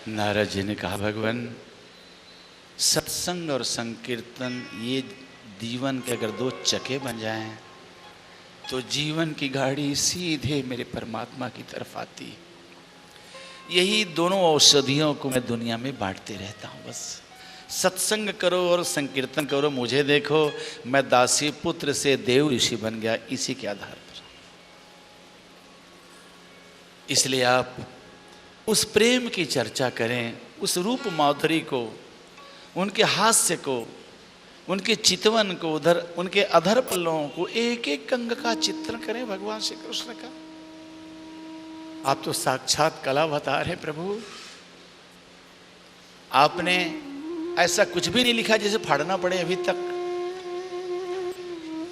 नारद जी ने कहा, भगवान सत्संग और संकीर्तन ये जीवन के अगर दो चक्के बन जाएं तो जीवन की गाड़ी सीधे मेरे परमात्मा की तरफ आती। यही दोनों औषधियों को मैं दुनिया में बांटते रहता हूँ। बस सत्संग करो और संकीर्तन करो, मुझे देखो, मैं दासी पुत्र से देव ऋषि बन गया इसी के आधार पर। इसलिए आप उस प्रेम की चर्चा करें, उस रूप माधुरी को, उनके हास्य को, उनके चितवन को, उधर उनके अधर पल्लों को, एक एक अंग का चित्रण करें भगवान श्री कृष्ण का। आप तो साक्षात कला बता रहे प्रभु। आपने ऐसा कुछ भी नहीं लिखा जिसे फाड़ना पड़े अभी तक।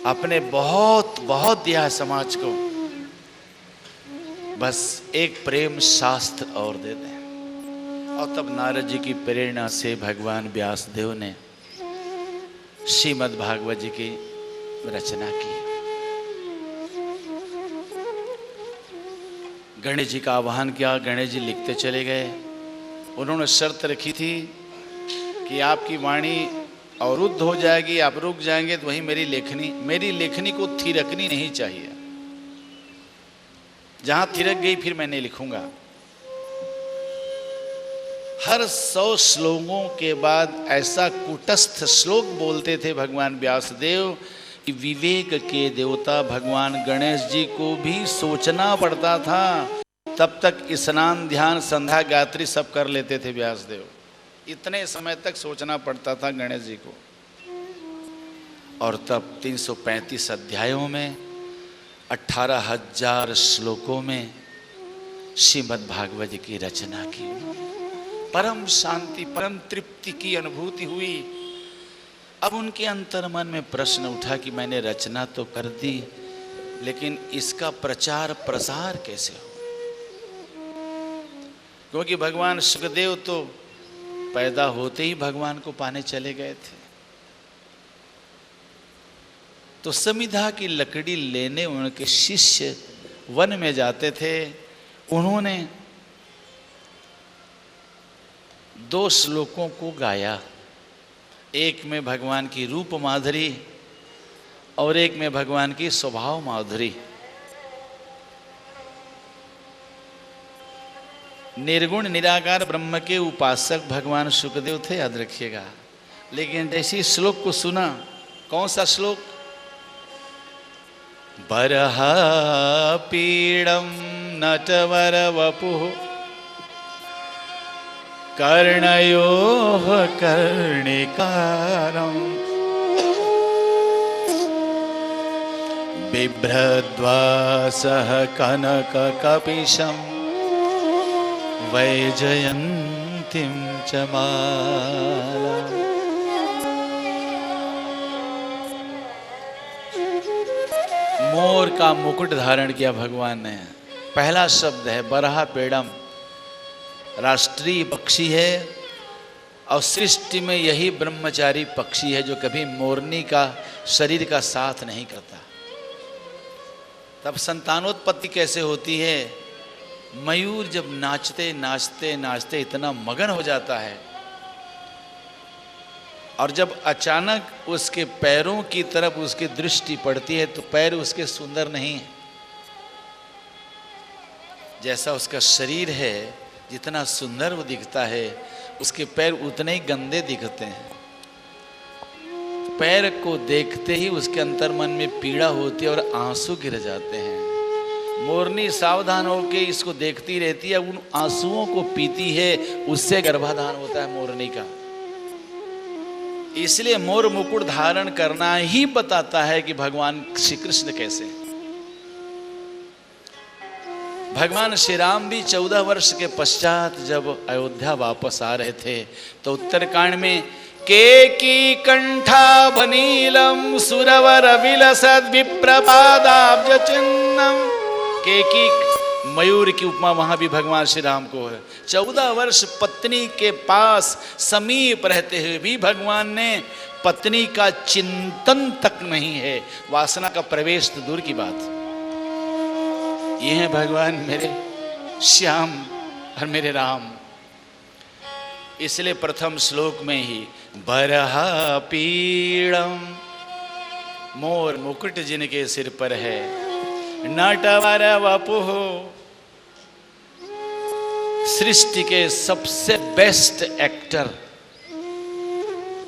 आपने बहुत बहुत दिया है समाज को, बस एक प्रेम शास्त्र और दे दें। और तब नारद जी की प्रेरणा से भगवान व्यासदेव ने श्रीमद् भागवत जी की रचना की। गणेश जी का आह्वान किया, गणेश जी लिखते चले गए। उन्होंने शर्त रखी थी कि आपकी वाणी अवरुद्ध हो जाएगी, आप रुक जाएंगे तो वही मेरी लेखनी को थिरकनी नहीं चाहिए। जहां थिरक गई फिर मैं नहीं लिखूंगा। हर 100 श्लोकों के बाद ऐसा कुटस्थ श्लोक बोलते थे भगवान व्यासदेव कि विवेक के देवता भगवान गणेश जी को भी सोचना पड़ता था। तब तक स्नान ध्यान संध्या गायत्री सब कर लेते थे व्यासदेव। इतने समय तक सोचना पड़ता था गणेश जी को। और तब 335 अध्यायों में 18,000 श्लोकों में श्रीमद् भागवत जी की रचना की। परम शांति, परम तृप्ति की अनुभूति हुई। अब उनके अंतर मन में प्रश्न उठा कि मैंने रचना तो कर दी, लेकिन इसका प्रचार प्रसार कैसे हो? क्योंकि भगवान सुखदेव तो पैदा होते ही भगवान को पाने चले गए थे। तो समिधा की लकड़ी लेने उनके शिष्य वन में जाते थे। उन्होंने 2 श्लोकों को गाया। एक में भगवान की रूप माधुरी और एक में भगवान की स्वभाव माधुरी। निर्गुण निराकार ब्रह्म के उपासक भगवान सुखदेव थे, याद रखिएगा। लेकिन जैसे श्लोक को सुना, कौन सा श्लोक? बरहा पीड़म नटवर वपुः कर्णयोः कर्णिकारम् बिभ्रद्वासः कनककपिशं वैजयन्तीं च माला। मोर का मुकुट धारण किया भगवान ने। पहला शब्द है बरहा पेड़म, राष्ट्रीय पक्षी है और सृष्टि में यही ब्रह्मचारी पक्षी है जो कभी मोरनी का शरीर का साथ नहीं करता। तब संतानोत्पत्ति कैसे होती है? मयूर जब नाचते नाचते नाचते इतना मगन हो जाता है और जब अचानक उसके पैरों की तरफ उसकी दृष्टि पड़ती है तो पैर उसके सुंदर नहीं है। जैसा उसका शरीर है, जितना सुंदर वो दिखता है, उसके पैर उतने ही गंदे दिखते हैं। पैर को देखते ही उसके अंतर मन में पीड़ा होती है और आंसू गिर जाते हैं। मोरनी सावधान होकर इसको देखती रहती है, उन आंसुओं को पीती है, उससे गर्भाधान होता है मोरनी का। इसलिए मोर मुकुट धारण करना ही बताता है कि भगवान श्री कृष्ण कैसे। भगवान श्री राम भी 14 वर्ष के पश्चात जब अयोध्या वापस आ रहे थे तो उत्तरकांड में केकी कंठा बनीलम सुरवर विलसद विप्रपादाब्ज चिन्नम। केकी मयूर की उपमा वहां भी भगवान श्री राम को है। 14 वर्ष पत्नी के पास समीप रहते हुए भी भगवान ने पत्नी का चिंतन तक नहीं है, वासना का प्रवेश तो दूर की बात। ये है भगवान मेरे श्याम और मेरे राम। इसलिए प्रथम श्लोक में ही बरहा पीड़म, मोर मुकुट जिनके सिर पर है, नटवर वपुः, सृष्टि के सबसे बेस्ट एक्टर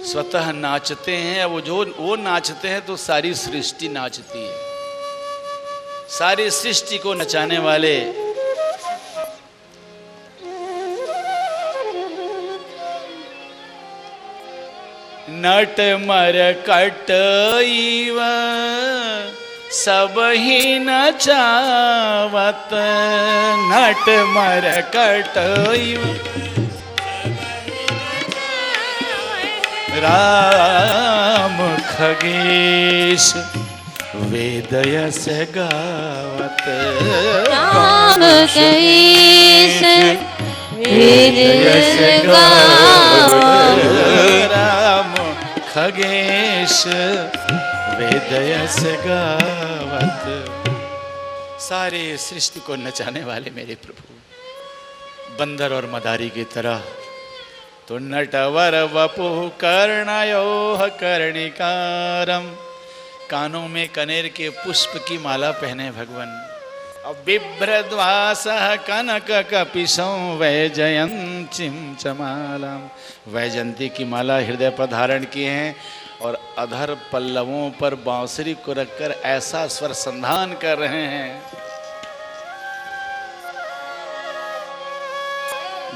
स्वतः नाचते हैं। वो नाचते हैं तो सारी सृष्टि नाचती है। सारी सृष्टि को नचाने वाले नट मरकट इव सब ही नचावत, नट मरकट इव राम खगेश वेदयस गावत, राम खगेश वेदयस गावत, राम खगेश वेदयस गावत। सारे सृष्टि को नचाने वाले मेरे प्रभु, बंदर और मदारी की तरह तो नटवर वपुः कर्णयोः कर्णिकारम, कानों में कनेर के पुष्प की माला पहने भगवान। अब बिभ्रद्वासः कनक कपिशं वैजयंतीं च मालाम, वैजयंती की माला हृदय पर धारण किए हैं और अधर पल्लवों पर बांसुरी को रखकर ऐसा स्वर संधान कर रहे हैं।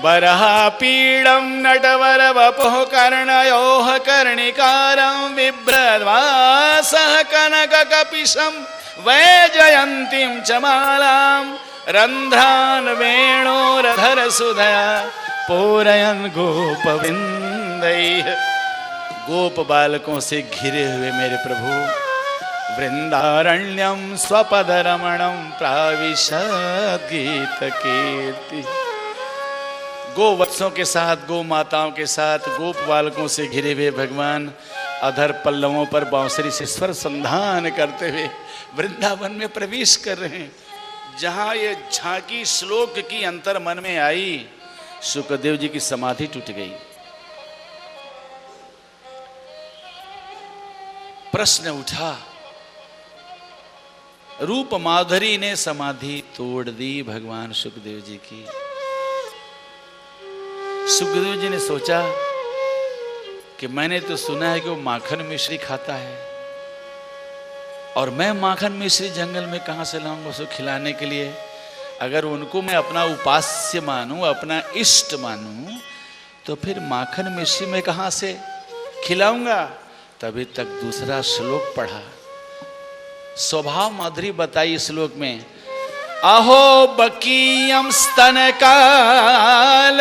बरहा पीड़म नटवर वपुः कर्णयोः कर्णिकारं, बिभ्रद्वासः कनक कपिशं वैजयंतीं च मालां, रंध्रान् वेणोरधर सुधया पूरयन् गोपविंदैः, गोप बालकों से घिरे हुए मेरे प्रभु वृंदारण्यम स्वपदरमणं प्राविशत् गीत कीर्ति, गो वत्सों के साथ, गो माताओं के साथ, गोप बालकों से घिरे हुए भगवान अधर पल्लवों पर बांसुरी से स्वर संधान करते हुए वृंदावन में प्रवेश कर रहे हैं। जहां ये झांकी श्लोक की अंतर मन में आई, सुखदेव जी की समाधि टूट गई। प्रश्न उठा, रूप माधुरी ने समाधि तोड़ दी भगवान सुखदेव जी की। सुखदेव जी ने सोचा कि मैंने तो सुना है कि वो माखन मिश्री खाता है, और मैं माखन मिश्री जंगल में कहाँ से लाऊंगा उसको खिलाने के लिए। अगर उनको मैं अपना उपास्य मानूं, अपना इष्ट मानूं, तो फिर माखन मिश्री में कहाँ से खिलाऊंगा। तभी तक दूसरा श्लोक पढ़ा, स्वभाव माधुरी बताई श्लोक में, अहो बकीयम स्तन कालकूटम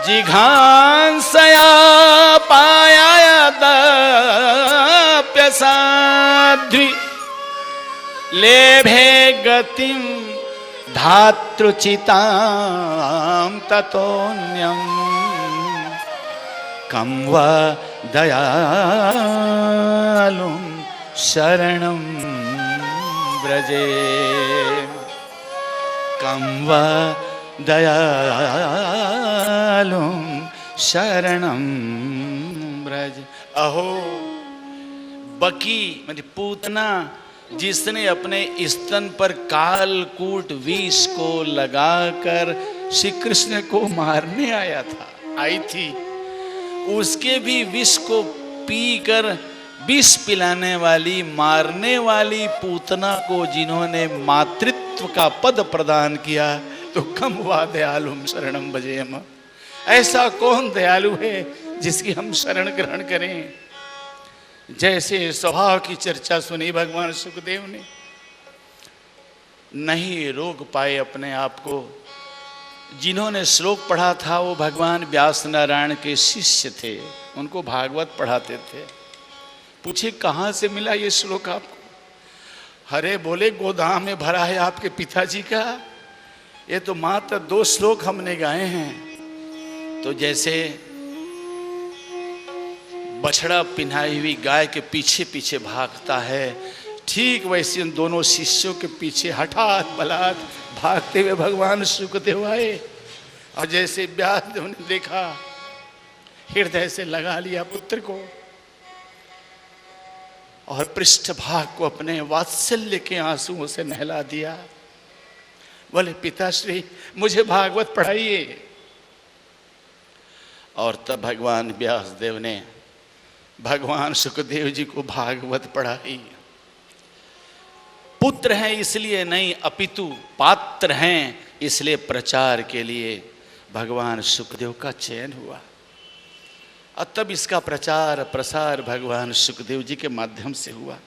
जिघांसया पायादाप्यसाध्वी, लेभे गतिं धातृचितां ततोऽन्यं कं वा दयालुं शरणं व्रजे, कं वा दयालुं शरणं व्रज। अहो बकी मतलब पूतना, जिसने अपने स्तन पर कालकूट विष को लगाकर श्री कृष्ण को मारने आया था, आई थी, उसके भी विष को पीकर विष पिलाने वाली, मारने वाली पूतना को जिन्होंने मातृत्व का पद प्रदान किया, तो कम वा दयालुम शरणम भजेम, ऐसा कौन दयालु है जिसकी हम शरण ग्रहण करें। जैसे स्वभाव की चर्चा सुनी भगवान सुखदेव ने, नहीं रोक पाए अपने आप को। जिन्होंने श्लोक पढ़ा था वो भगवान व्यास नारायण के शिष्य थे, उनको भागवत पढ़ाते थे। पूछे कहाँ से मिला ये श्लोक आपको? हरे बोले गोदाम में भरा है आपके पिताजी का, ये तो मात्र 2 श्लोक हमने गाए हैं। तो जैसे बछड़ा पिन्हाई हुई गाय के पीछे पीछे भागता है, ठीक वैसे उन दोनों शिष्यों के पीछे हठात बलात् भागते हुए भगवान सुखदेव आए। और जैसे व्यासदेव ने देखा, हृदय से लगा लिया पुत्र को और पृष्ठभाग को अपने वात्सल्य के आंसुओं से नहला दिया। बोले पिताश्री मुझे भागवत पढ़ाइए। और तब भगवान व्यासदेव ने भगवान सुखदेव जी को भागवत पढ़ाई। पुत्र हैं इसलिए नहीं, अपितु पात्र हैं इसलिए प्रचार के लिए भगवान सुखदेव का चयन हुआ। और तब इसका प्रचार प्रसार भगवान सुखदेव जी के माध्यम से हुआ।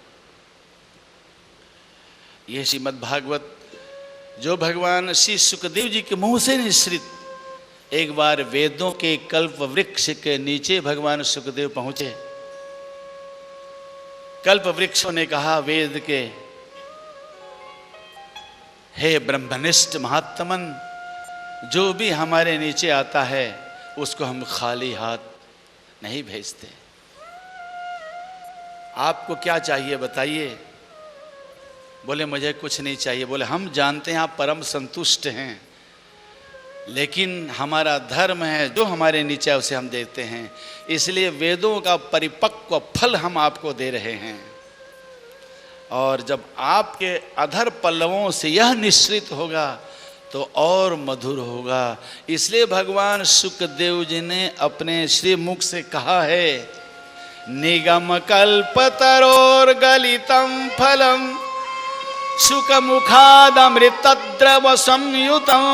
यह श्रीमद् भागवत जो भगवान श्री सुखदेव जी के मुंह से निश्रित, एक बार वेदों के कल्प वृक्ष के नीचे भगवान सुखदेव पहुंचे। कल्प वृक्षों ने कहा वेद के, हे ब्रह्मनिष्ठ महात्मन, जो भी हमारे नीचे आता है उसको हम खाली हाथ नहीं भेजते। आपको क्या चाहिए बताइए। बोले मुझे कुछ नहीं चाहिए। बोले हम जानते हैं आप परम संतुष्ट हैं, लेकिन हमारा धर्म है जो हमारे नीचे है उसे हम देते हैं, इसलिए वेदों का परिपक्व फल हम आपको दे रहे हैं। और जब आपके अधर पल्लवों से यह निश्रित होगा तो और मधुर होगा। इसलिए भगवान सुखदेव जी ने अपने श्री मुख से कहा है, निगम कल्पतरोर गलितम फलम सुख मुखादमृतद्रव संयुतम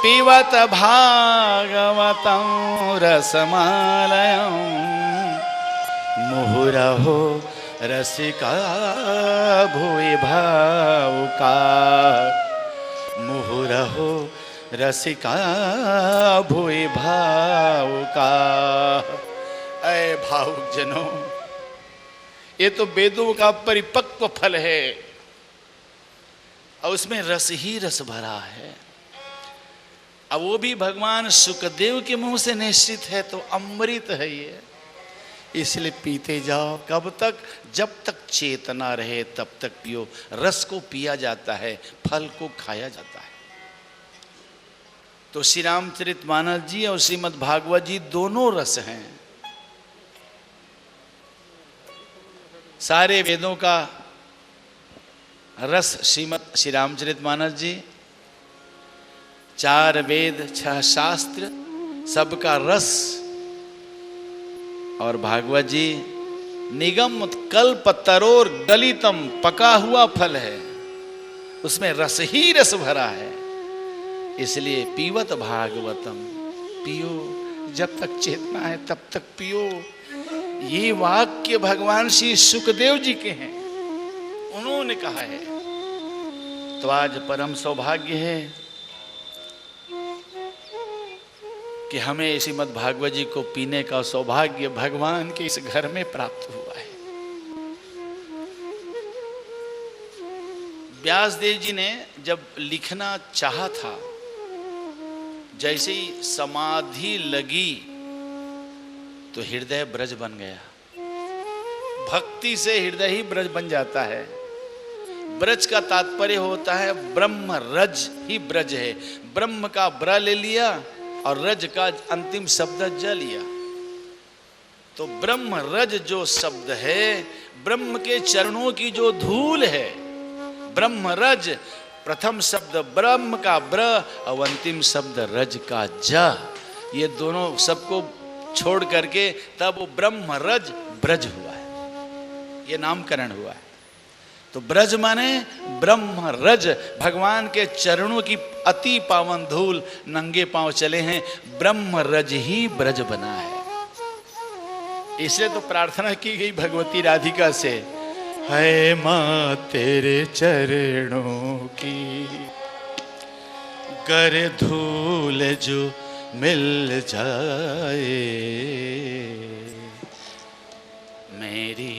पिबत भागवतं रसमालयं मुहुरहो रसिका भुवि भावुका मुहुरहो रसिका भुवि भावुका। ऐ भावुक जनों, ये तो वेदों का परिपक्व फल है और उसमें रस ही रस भरा है। अब वो भी भगवान सुखदेव के मुंह से निश्चित है तो अमृत है ये, इसलिए पीते जाओ। कब तक? जब तक चेतना रहे तब तक पियो। रस को पिया जाता है, फल को खाया जाता है। तो श्री रामचरितमानस जी और श्रीमद् भागवत जी दोनों रस हैं। सारे वेदों का रस श्रीमद् श्री रामचरितमानस जी, 4 वेद 6 शास्त्र सबका रस, और भागवत जी निगम कल्प तरोर गलितम पका हुआ फल है, उसमें रस ही रस भरा है। इसलिए पीवत भागवतम, पियो जब तक चेतना है तब तक पियो। ये वाक्य भगवान श्री सुखदेव जी के हैं, उन्होंने कहा है। तो आज परम सौभाग्य है कि हमें श्रीमद् भागवत जी को पीने का सौभाग्य भगवान के इस घर में प्राप्त हुआ है। व्यासदेव जी ने जब लिखना चाहा था, जैसे ही समाधि लगी तो हृदय ब्रज बन गया। भक्ति से हृदय ही ब्रज बन जाता है। ब्रज का तात्पर्य होता है ब्रह्म रज ही ब्रज है। ब्रह्म का ब्र ले लिया और रज का अंतिम शब्द ज लिया, तो ब्रह्म रज जो शब्द है, ब्रह्म के चरणों की जो धूल है, ब्रह्म रज, प्रथम शब्द ब्रह्म का ब्र और अंतिम शब्द रज का ज, ये दोनों सबको छोड़ करके तब वो ब्रह्म रज ब्रज हुआ है, ये नामकरण हुआ है। तो ब्रज माने ब्रह्म रज, भगवान के चरणों की अति पावन धूल, नंगे पांव चले हैं, ब्रह्म रज ही ब्रज बना है। इसलिए तो प्रार्थना की गई भगवती राधिका से, है मां तेरे चरणों की गर धूल जो मिल जाए, मेरी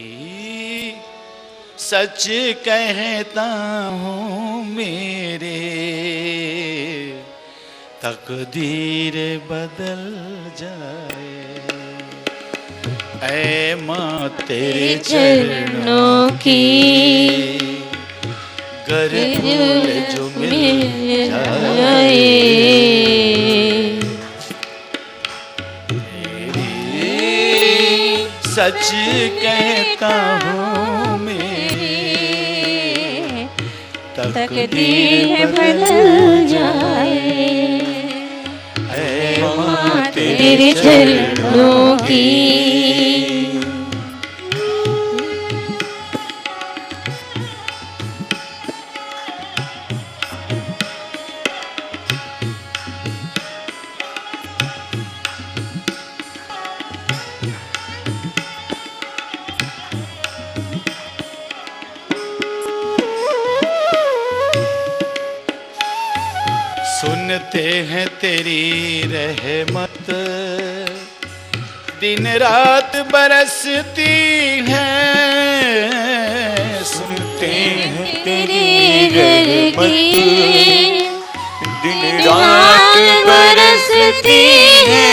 सच कहता हूँ मेरे तकदीर बदल जाए। ऐ माँ तेरे चरणों की कर धूल जो मिल जाए। सच कहता हूँ मेरी तकदीर बदल जाए। ऐ माँ तेरे चरणों की सुनते हैं तेरी रहमत, दिन रात बरसती है। सुनते हैं तेरी रहमत दिन रात बरसती है।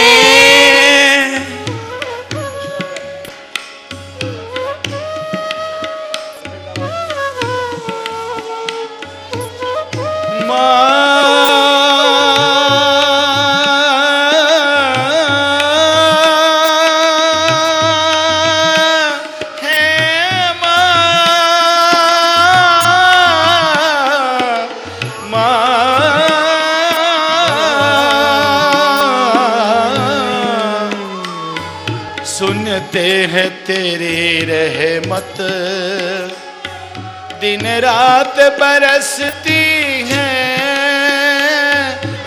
सुनते हैं तेरी रहमत, दिन रात बरसती है।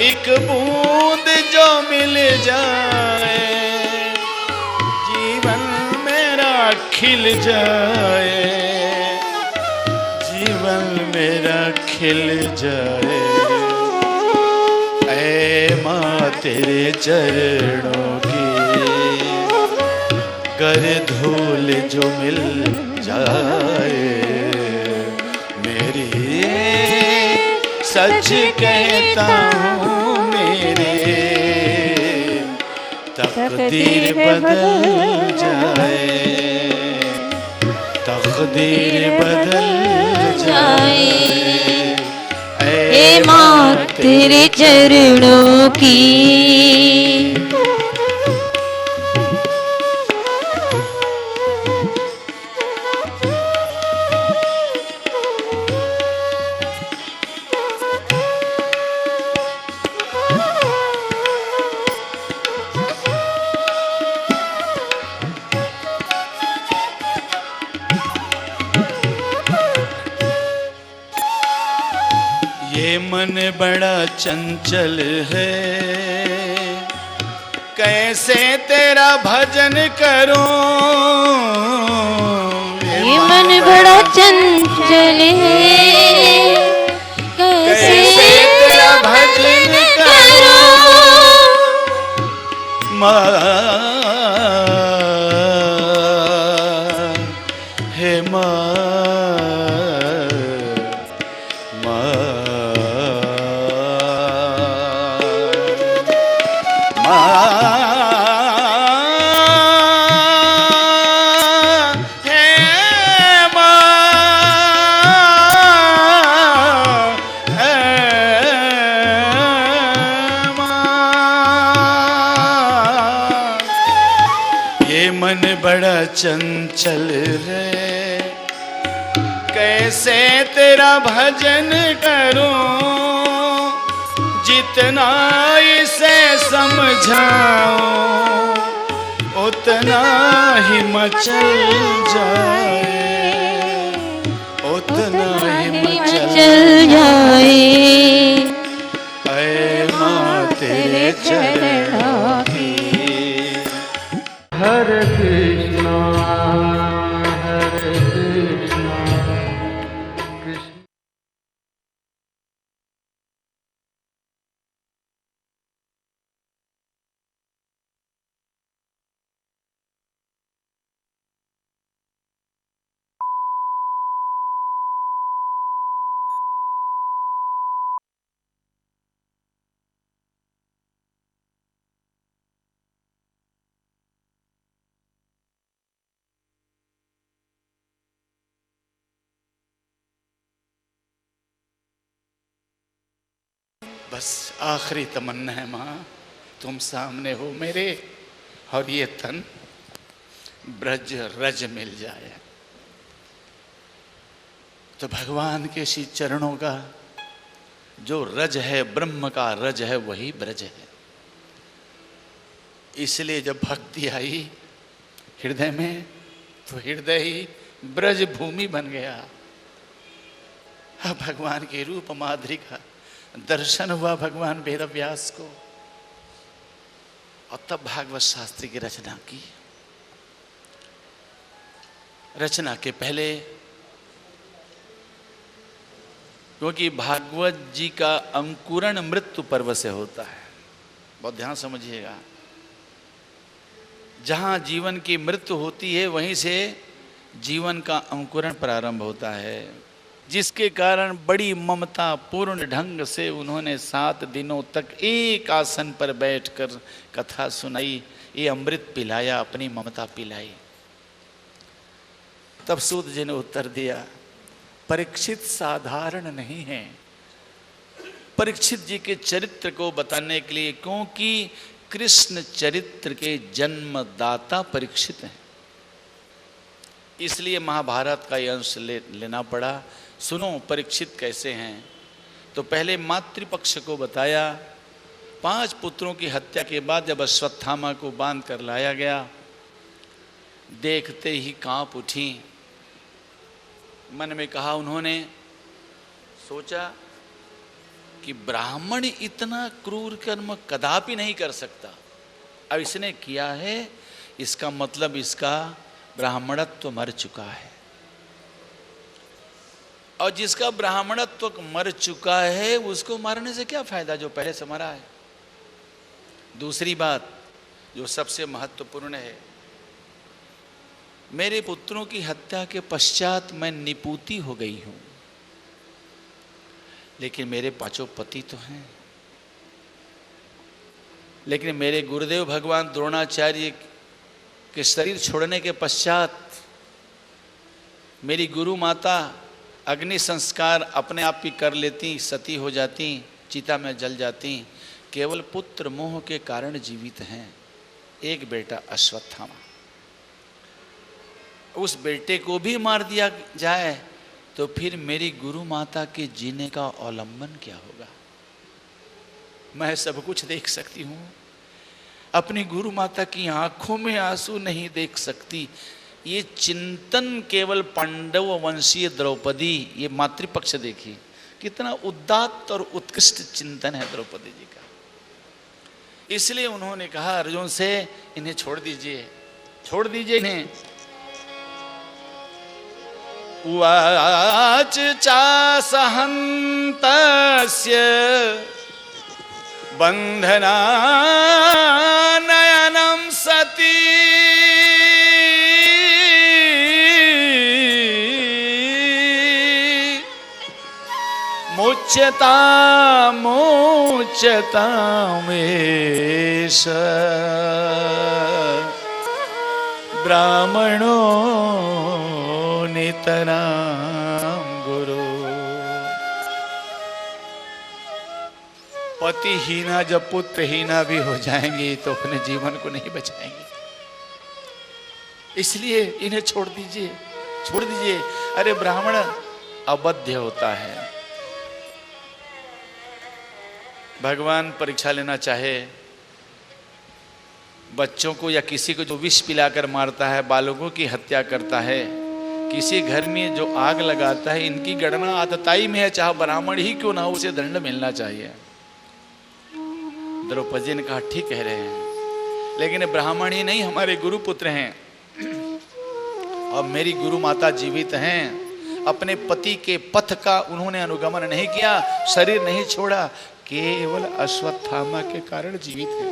एक बूंद जो मिल जाए, जीवन मेरा खिल जाए, जीवन मेरा खिल जाए। ऐ माँ तेरे चरणों की कर धूल जो मिल जाए मेरी। सच कहता हूँ मेरे तकदीर बदल जाए, तकदीर बदल जाए। ऐ माँ तेरे चरणों की ये मन बड़ा चंचल है, कैसे तेरा भजन करूं। ये मन बड़ा चंचल है, कैसे तेरा भजन करूं। माँ हे माँ, मन बड़ा चंचल है, कैसे तेरा भजन करूं। जितना इसे समझाऊं उतना ही मचल जाए, उतना ही मचल जाए। ऐ माँ तेरे चरणों की। हरे कृष्णा। बस आखिरी तमन्ना है माँ, तुम सामने हो मेरे और ये तन ब्रज रज मिल जाए। तो भगवान के श्री चरणों का जो रज है, ब्रह्म का रज है, वही ब्रज है। इसलिए जब भक्ति आई हृदय में तो हृदय ही ब्रज भूमि बन गया। भगवान के रूप माधुरी का दर्शन हुआ भगवान वेद व्यास को, और तब भागवत शास्त्र की रचना की। रचना के पहले, क्योंकि भागवत जी का अंकुरण मृत्यु पर्व से होता है, बहुत ध्यान समझिएगा। जहां जीवन की मृत्यु होती है वहीं से जीवन का अंकुरण प्रारंभ होता है, जिसके कारण बड़ी ममता पूर्ण ढंग से उन्होंने 7 दिनों तक एक आसन पर बैठकर कथा सुनाई, ये अमृत पिलाया, अपनी ममता पिलाई। तब सूत जी ने उत्तर दिया, परीक्षित साधारण नहीं है। परीक्षित जी के चरित्र को बताने के लिए, क्योंकि कृष्ण चरित्र के जन्मदाता परीक्षित हैं, इसलिए महाभारत का यह अंश लेना पड़ा। सुनो परीक्षित कैसे हैं। तो पहले मातृपक्ष को बताया। 5 पुत्रों की हत्या के बाद जब अश्वत्थामा को बांध कर लाया गया, देखते ही कांप उठी। मन में कहा, उन्होंने सोचा कि ब्राह्मण इतना क्रूर कर्म कदापि नहीं कर सकता, अब इसने किया है, इसका मतलब इसका ब्राह्मणत्व मर चुका है, और जिसका ब्राह्मणत्व मर चुका है उसको मारने से क्या फायदा, जो पहले से मरा है। दूसरी बात जो सबसे महत्वपूर्ण है, मेरे पुत्रों की हत्या के पश्चात मैं निपूती हो गई हूं, लेकिन मेरे 5 पति तो हैं। लेकिन मेरे गुरुदेव भगवान द्रोणाचार्य के शरीर छोड़ने के पश्चात मेरी गुरु माता अग्नि संस्कार अपने आप ही कर लेती, सती हो जाती, चिता में जल जाती, केवल पुत्र मोह के कारण जीवित हैं। एक बेटा अश्वत्थामा, उस बेटे को भी मार दिया जाए तो फिर मेरी गुरु माता के जीने का अवलंबन क्या होगा। मैं सब कुछ देख सकती हूँ, अपनी गुरु माता की आंखों में आंसू नहीं देख सकती। ये चिंतन केवल पांडव वंशीय द्रौपदी, ये मातृपक्ष देखिए कितना उदात्त और उत्कृष्ट चिंतन है द्रौपदी जी का। इसलिए उन्होंने कहा अर्जुन से, इन्हें छोड़ दीजिए, छोड़ दीजिए इन्हें। उवाच चासहन्तस्य बन्धनानयनं सती मुच्यतामेष ब्राह्मणो नितराम गुरु। पतिहीना जब पुत्रहीना भी हो जाएंगे तो अपने जीवन को नहीं बचाएंगे, इसलिए इन्हें छोड़ दीजिए, छोड़ दीजिए। अरे ब्राह्मण अबध्य होता है। भगवान परीक्षा लेना चाहे, बच्चों को या किसी को जो विष पिलाकर मारता है, बालकों की हत्या करता है, किसी घर में जो आग लगाता है, इनकी गणना आतताई में है, चाहे ब्राह्मण ही क्यों ना हो, उसे दंड मिलना चाहिए। द्रौपदी ने कहा ठीक कह रहे हैं, लेकिन ब्राह्मण ही नहीं, हमारे गुरु पुत्र हैं और मेरी गुरु माता जीवित हैं। अपने पति के पथ का उन्होंने अनुगमन नहीं किया, शरीर नहीं छोड़ा, केवल अश्वत्थामा के कारण जीवित है।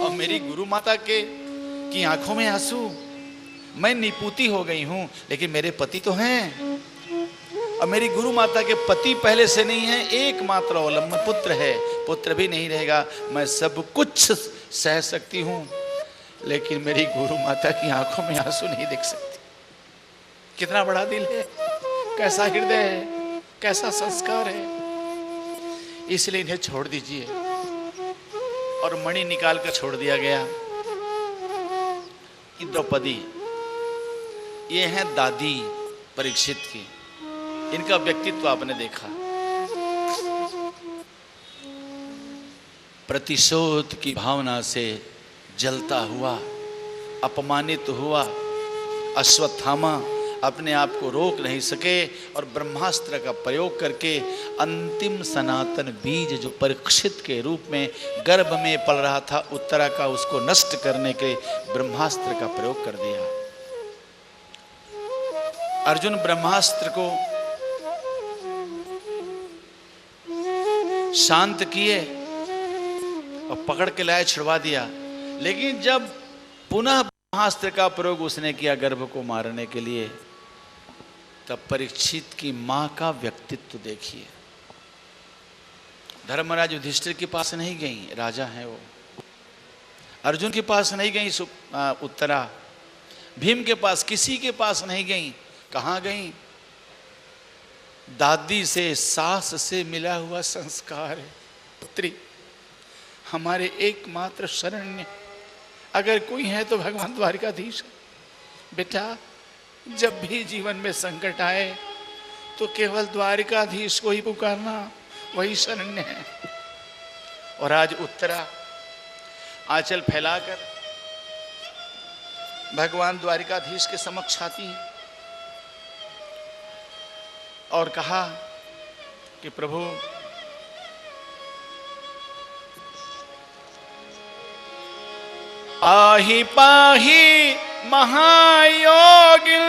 और मेरी गुरु माता की आंखों में आंसू, मैं निपूती हो गई हूं, लेकिन मेरे पति तो हैं, और मेरी गुरु माता के पति पहले से नहीं है, एकमात्र अवलंबन पुत्र है, पुत्र भी नहीं रहेगा। मैं सब कुछ सह सकती हूं, लेकिन मेरी गुरु माता की आंखों में आंसू नहीं देख सकती। कितना बड़ा दिल है, कैसा हृदय है, कैसा संस्कार है। इसलिए इन्हें छोड़ दीजिए। और मणि निकाल कर छोड़ दिया गया। द्रौपदी, ये हैं दादी परीक्षित की। इनका व्यक्तित्व आपने देखा, प्रतिशोध की भावना से जलता हुआ, अपमानित हुआ अश्वत्थामा अपने आप को रोक नहीं सके और ब्रह्मास्त्र का प्रयोग करके अंतिम सनातन बीज जो परीक्षित के रूप में गर्भ में पल रहा था उत्तरा का, उसको नष्ट करने के ब्रह्मास्त्र का प्रयोग कर दिया। अर्जुन ब्रह्मास्त्र को शांत किए और पकड़ के लाए, छुड़वा दिया। लेकिन जब पुनः ब्रह्मास्त्र का प्रयोग उसने किया गर्भ को मारने के लिए, तब परीक्षित की मां का व्यक्तित्व देखिए। धर्मराज युधिष्ठिर के पास नहीं गई, राजा है वो। अर्जुन के पास नहीं गई उत्तरा, भीम के पास, किसी के पास नहीं गई। कहां गई? दादी से, सास से मिला हुआ संस्कार है। पुत्री, हमारे एकमात्र शरण्य अगर कोई है तो भगवान द्वारिकाधीश। बेटा, जब भी जीवन में संकट आए तो केवल द्वारिकाधीश को ही पुकारना, वही शरण्य है। और आज उत्तरा आंचल फैलाकर भगवान द्वारिकाधीश के समक्ष आती और कहा कि प्रभु, पाहि पाहि महायोगिन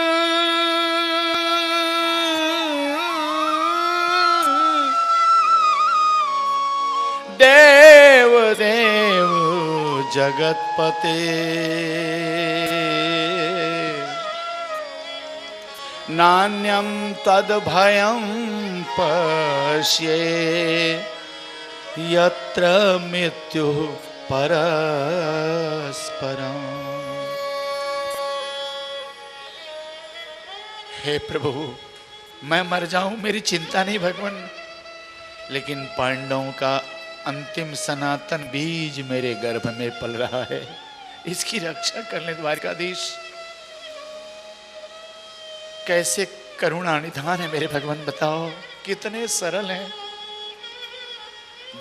देव देव जगतपते नान्यं तद भयं पश्ये यत्र मृत्यु परस्परम। हे प्रभु, मैं मर जाऊं मेरी चिंता नहीं भगवान, लेकिन पांडवों का अंतिम सनातन बीज मेरे गर्भ में पल रहा है, इसकी रक्षा कर ले द्वारकाधीश। कैसे करुणा निधान है मेरे भगवान, बताओ कितने सरल हैं।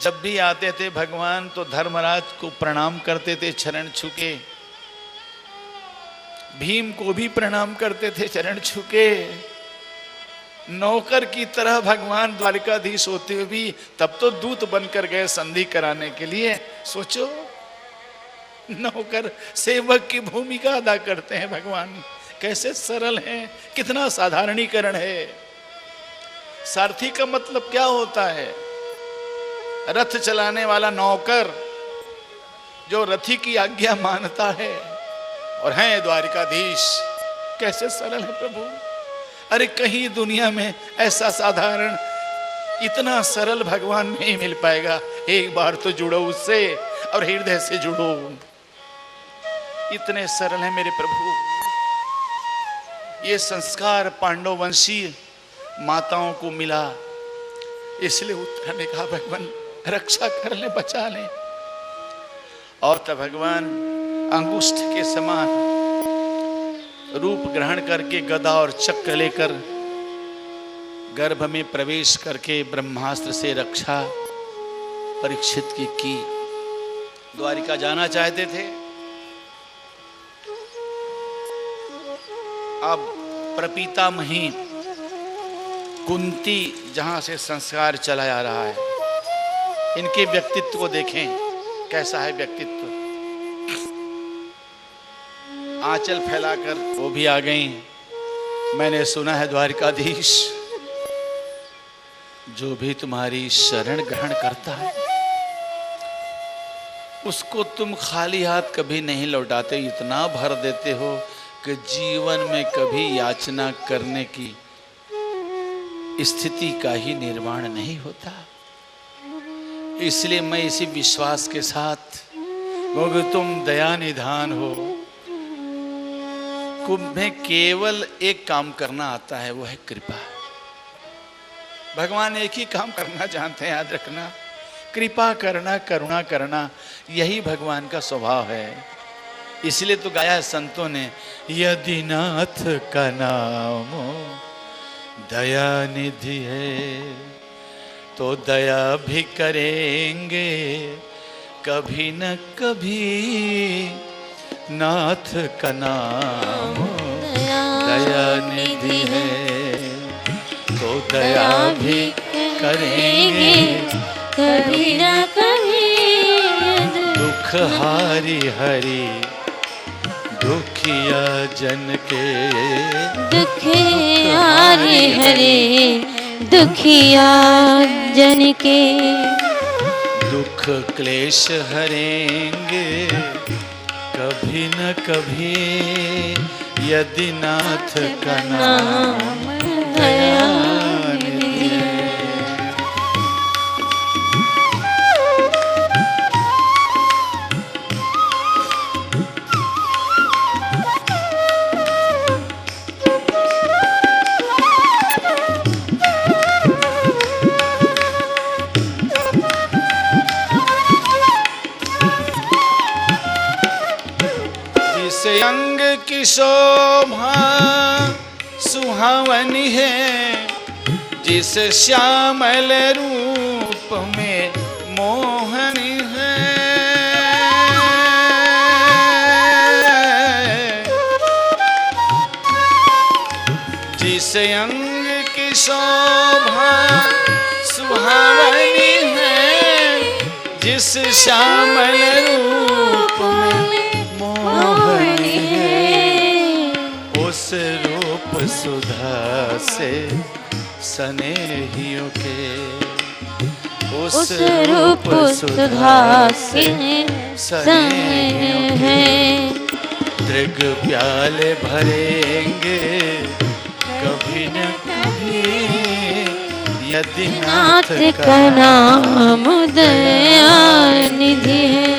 जब भी आते थे भगवान तो धर्मराज को प्रणाम करते थे चरण छूके, भीम को भी प्रणाम करते थे चरण छूके। नौकर की तरह भगवान द्वारिकाधीश होते हुए भी तब तो दूत बनकर गए संधि कराने के लिए। सोचो, नौकर सेवक की भूमिका अदा करते हैं भगवान। कैसे सरल हैं, कितना साधारणीकरण है। सारथी का मतलब क्या होता है? रथ चलाने वाला नौकर जो रथी की आज्ञा मानता है। और हैं द्वारिकाधीश, कैसे सरल है प्रभु। अरे कहीं दुनिया में ऐसा साधारण, इतना सरल भगवान नहीं मिल पाएगा। एक बार तो जुड़ो उससे और हृदय से जुड़ो। इतने सरल है मेरे प्रभु। ये संस्कार पांडव वंशीय माताओं को मिला, इसलिए उत्तरा ने कहा भगवान रक्षा कर ले, बचा ले। और तब भगवान अंगुष्ठ के समान रूप ग्रहण करके गदा और चक्र लेकर गर्भ में प्रवेश करके ब्रह्मास्त्र से रक्षा परीक्षित की। द्वारिका जाना चाहते थे। अब प्रपीतामही कुंती जहां से संस्कार चला आ रहा है, इनके व्यक्तित्व को देखें, कैसा है व्यक्तित्व। आंचल फैलाकर वो भी आ गई। मैंने सुना है द्वारिकाधीश, जो भी तुम्हारी शरण ग्रहण करता है उसको तुम खाली हाथ कभी नहीं लौटाते। इतना भर देते हो कि जीवन में कभी याचना करने की स्थिति का ही निर्माण नहीं होता। इसलिए मैं इसी विश्वास के साथ, क्योंकि तुम दया निधान हो, तुम्हें केवल एक काम करना आता है, वो है कृपा। भगवान एक ही काम करना जानते हैं, याद रखना। कृपा करना, करुणा करना, यही भगवान का स्वभाव है। इसलिए तो गाया है संतों ने, यदि नाथ का नाम दया निधि है तो दया भी करेंगे कभी न कभी। नाथ का नाम दया निधि है तो दया भी करेंगे कभी न कभी। दुख हारी हरि दुखिया जन के, दुखिया हरे दुखिया जन के। दुख क्लेश हरेंगे कभी न कभी यदि नाथ का नाम दया निधि है। अंग की शोभा सुहावनी है, जिस श्यामल रूप में मोहनी है। जिस अंग की शोभा सुहावनी है, जिस श्यामल रूप में मोहनी है, उस रूप सुधा से स्नेहियों के, उस रूप सुधा से स्नेहियों के दृग प्याले भरेंगे कभी न कभी यदि नाथ का नाम दया निधि है।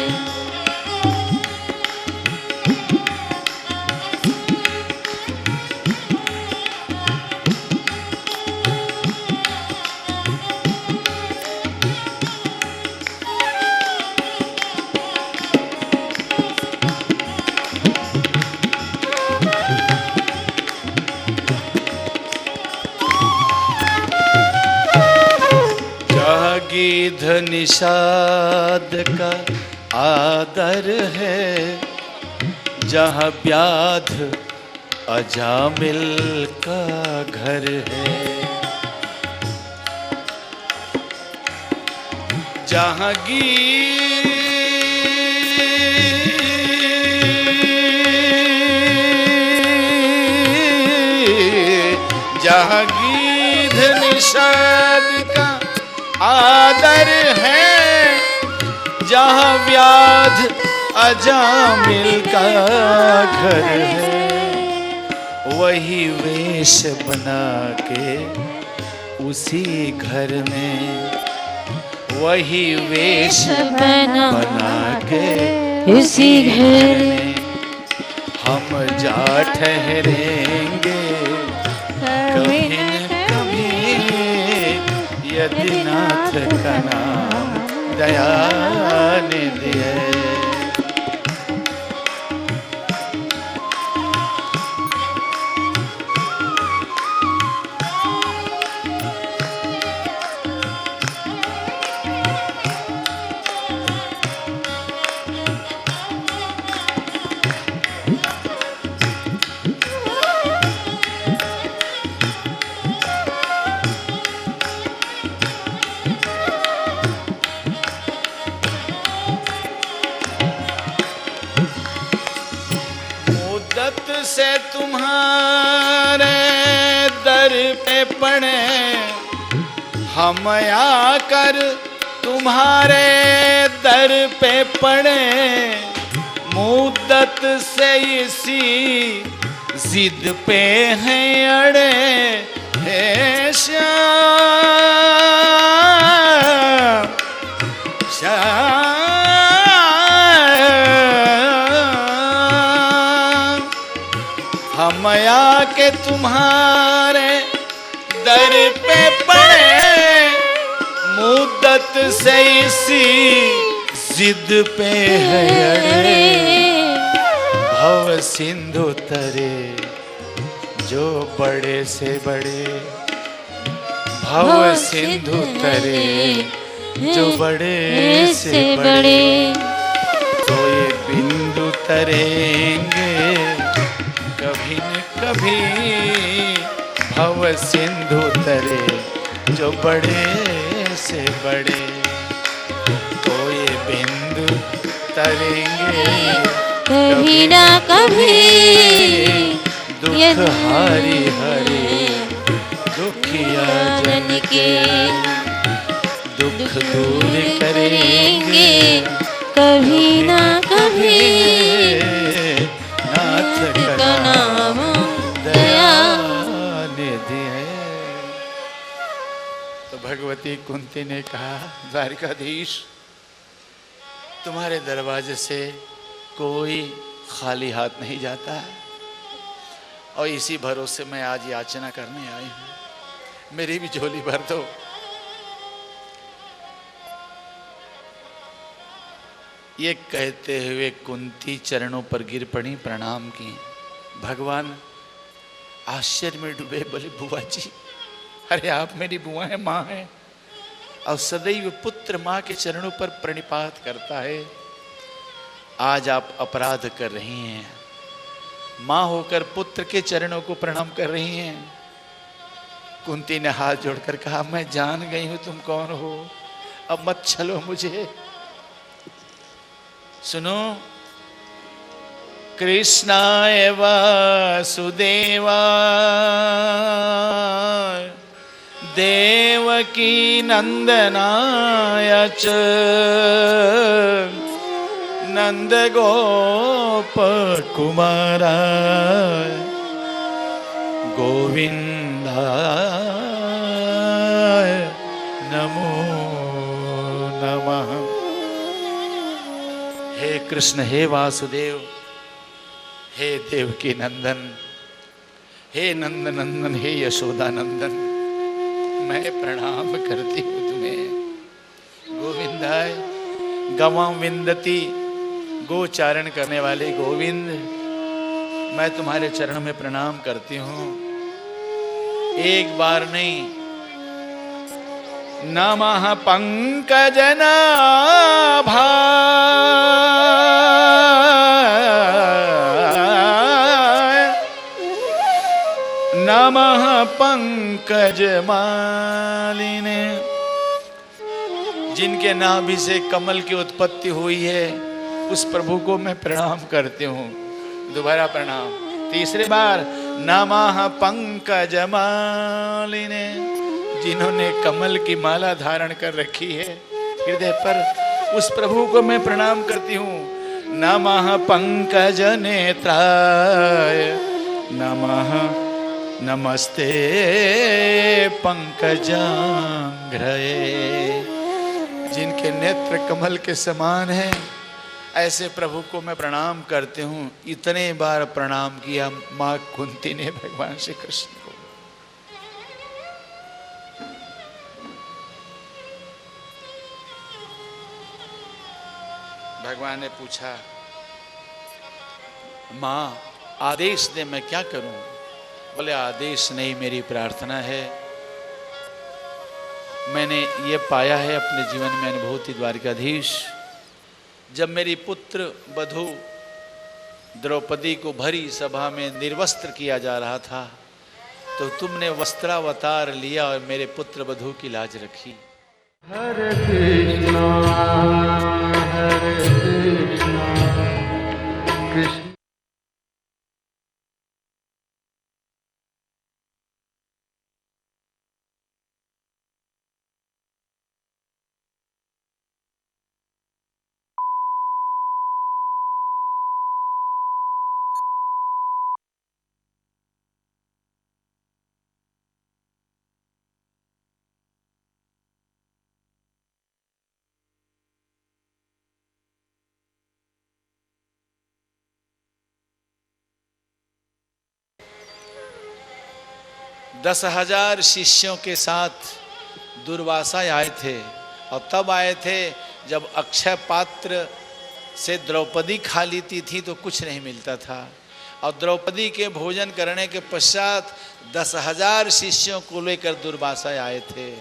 गीध निषाद का आदर है, जहाँ व्याध अजामिल का घर है। जहाँ जहाँ गीध निषाद का आदर है, जहाँ व्याध अजामिल का घर है, वही वेश बना के उसी घर में, वही वेश बना के उसी घर में हम जा ठहरेंगे कभी न कभी यदि नाथ का नाम दया निधि है। से तुम्हारे दर पे पड़े हम आकर, तुम्हारे दर पे पड़े मुद्दत से इसी जिद पे हैं अड़े। हे श्याम श्याम हम आके तुम्हारे दर पे पड़े मुद्दत मोहब्बत से इसी जिद पे है अड़े, भव सिंधु तरे जो बड़े से बड़े, भव सिंधु तरे जो बड़े से बड़े, तो ये बिंदु तरेंगे कभी न कभी, भव सिंधु तरे जो बड़े से बड़े, तो ये बिंदु तरेंगे कभी ना कभी, दुख हारी हरे दुखिया जन के, दुख दूर करेंगे कभी ना कभी, नाथ का नाम दयानिधि है। तो भगवती कुंती ने कहा, द्वारिकाधीश तुम्हारे दरवाजे से कोई खाली हाथ नहीं जाता है, और इसी भरोसे मैं आज याचना करने आई हूं, मेरी भी झोली भर दो। ये कहते हुए कुंती चरणों पर गिर पड़ी, प्रणाम की। भगवान आश्चर्य में डूबे, बोले बुआ जी, अरे आप मेरी बुआ है, माँ है, और सदैव पुत्र माँ के चरणों पर प्रणिपात करता है। आज आप अपराध कर रही हैं, माँ होकर पुत्र के चरणों को प्रणाम कर रही हैं। कुंती ने हाथ जोड़कर कहा, मैं जान गई हूं तुम कौन हो, अब मत छलो मुझे। सुनो, कृष्णाय वासुदेवाय देवकी नंदनाय च नंद गोप कुमाराय गोविंदाय नमो नमः। हे कृष्ण, हे वासुदेव, हे देवकी नंदन, हे नंद नंदन, हे यशोदा नंदन, मैं प्रणाम करती हूँ तुम्हें। गोविंदाय, गवां विंदती, गोचारण करने वाले गोविंद, मैं तुम्हारे चरण में प्रणाम करती हूँ। एक बार नहीं, नमः पंकजनाभाय नमः पंकजमालिने। जिनके नाभि से कमल की उत्पत्ति हुई है, उस प्रभु को मैं प्रणाम करती हूँ। दोबारा प्रणाम, तीसरी बार, नमः पंकजमालिने। जिन्होंने कमल की माला धारण कर रखी है हृदय पर, उस प्रभु को मैं प्रणाम करती हूँ। नमः पंकज नेत्राय नमः, नमस्ते पंकजांघ्रये। जिनके नेत्र कमल के समान हैं, ऐसे प्रभु को मैं प्रणाम करती हूँ। इतने बार प्रणाम किया माँ कुंती ने भगवान श्री कृष्ण को। भगवान ने पूछा, माँ आदेश दे, मैं क्या करूं? बोले, आदेश नहीं, मेरी प्रार्थना है। मैंने ये पाया है अपने जीवन में अनुभूति, द्वारिकाधीश, जब मेरी पुत्र बधू द्रौपदी को भरी सभा में निर्वस्त्र किया जा रहा था, तो तुमने वस्त्रावतार लिया और मेरे पुत्र बधू की लाज रखी। हरे कृष्णा कृष्ण दस 10,000 शिष्यों के साथ दुर्वासा आए थे और तब आए थे जब अक्षय पात्र से द्रौपदी खा लेती थी तो कुछ नहीं मिलता था, और द्रौपदी के भोजन करने के पश्चात 10,000 शिष्यों को लेकर दुर्वासा आए थे।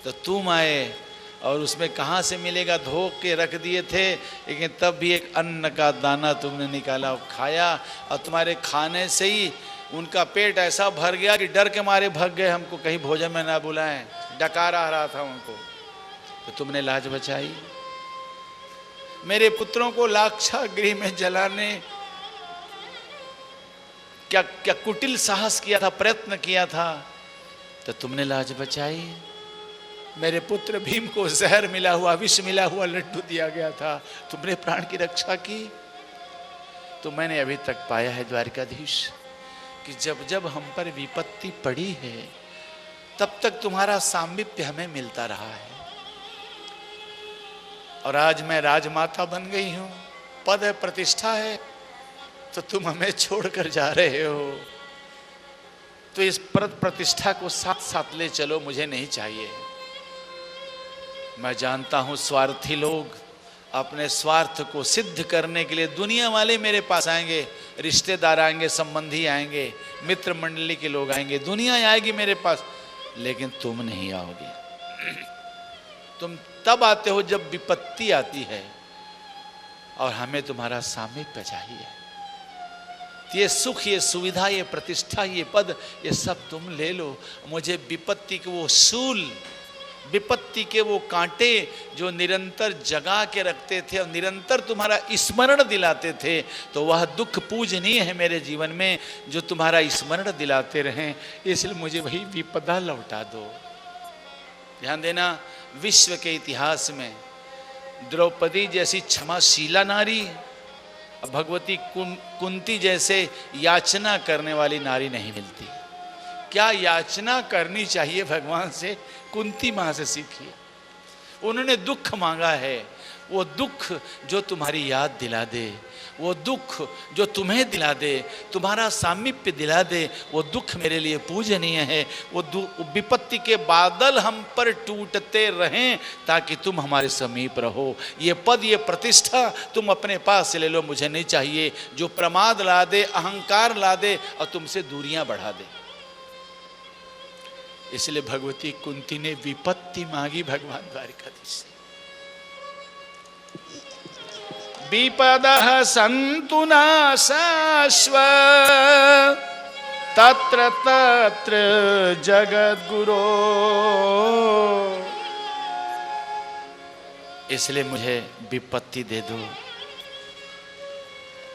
तो तुम आए और उसमें कहाँ से मिलेगा, धो के रख दिए थे, लेकिन तब भी एक अन्न का दाना तुमने निकाला और खाया, और तुम्हारे खाने से ही उनका पेट ऐसा भर गया कि डर के मारे भाग गए, हमको कहीं भोजन में ना बुलाएं, डकारा आ रहा था उनको। तो तुमने लाज बचाई। मेरे पुत्रों को लाक्षागृह में जलाने क्या क्या कुटिल साहस किया था, प्रयत्न किया था, तो तुमने लाज बचाई। मेरे पुत्र भीम को जहर मिला हुआ, विष मिला हुआ लड्डू दिया गया था, तुमने प्राण की रक्षा की। तो मैंने अभी तक पाया है द्वारिकाधीश कि जब जब हम पर विपत्ति पड़ी है तब तक तुम्हारा सामीप्य हमें मिलता रहा है, और आज मैं राजमाता बन गई हूं, पद है, प्रतिष्ठा है, तो तुम हमें छोड़कर जा रहे हो। तो इस पद प्रतिष्ठा को साथ साथ ले चलो, मुझे नहीं चाहिए। मैं जानता हूं स्वार्थी लोग अपने स्वार्थ को सिद्ध करने के लिए दुनिया वाले मेरे पास आएंगे, रिश्तेदार आएंगे, संबंधी आएंगे, मित्र मंडली के लोग आएंगे, दुनिया आएगी मेरे पास, लेकिन तुम नहीं आओगे। तुम तब आते हो जब विपत्ति आती है, और हमें तुम्हारा सामीप्य चाहिए। ये सुख, ये सुविधा, ये प्रतिष्ठा, ये पद, ये सब तुम ले लो। मुझे विपत्ति के वो शूल, विपत्ति के वो कांटे जो निरंतर जगा के रखते थे और निरंतर तुम्हारा स्मरण दिलाते थे, तो वह दुख पूजनीय है मेरे जीवन में, जो तुम्हारा स्मरण दिलाते रहें। इसलिए मुझे वही विपदा लौटा दो। ध्यान देना, विश्व के इतिहास में द्रौपदी जैसी क्षमाशीला नारी, भगवती कुंती जैसे याचना करने वाली नारी नहीं मिलती। क्या याचना करनी चाहिए भगवान से, कुंती मां से सीखिए। उन्होंने दुख मांगा है, वो दुख जो तुम्हारी याद दिला दे, वो दुख जो तुम्हें दिला दे, तुम्हारा सामीप्य दिला दे, वो दुख मेरे लिए पूजनीय है। वो विपत्ति के बादल हम पर टूटते रहें ताकि तुम हमारे समीप रहो। ये पद, ये प्रतिष्ठा तुम अपने पास से ले लो, मुझे नहीं चाहिए। जो प्रमाद ला दे, अहंकार ला दे और तुमसे दूरियां बढ़ा दे। इसलिए भगवती कुंती ने विपत्ति मांगी भगवान द्वारिकाधीश से। विपदः सन्तु नाशाश्व तत्र तत्र जगद्गुरो। इसलिए मुझे विपत्ति दे दो।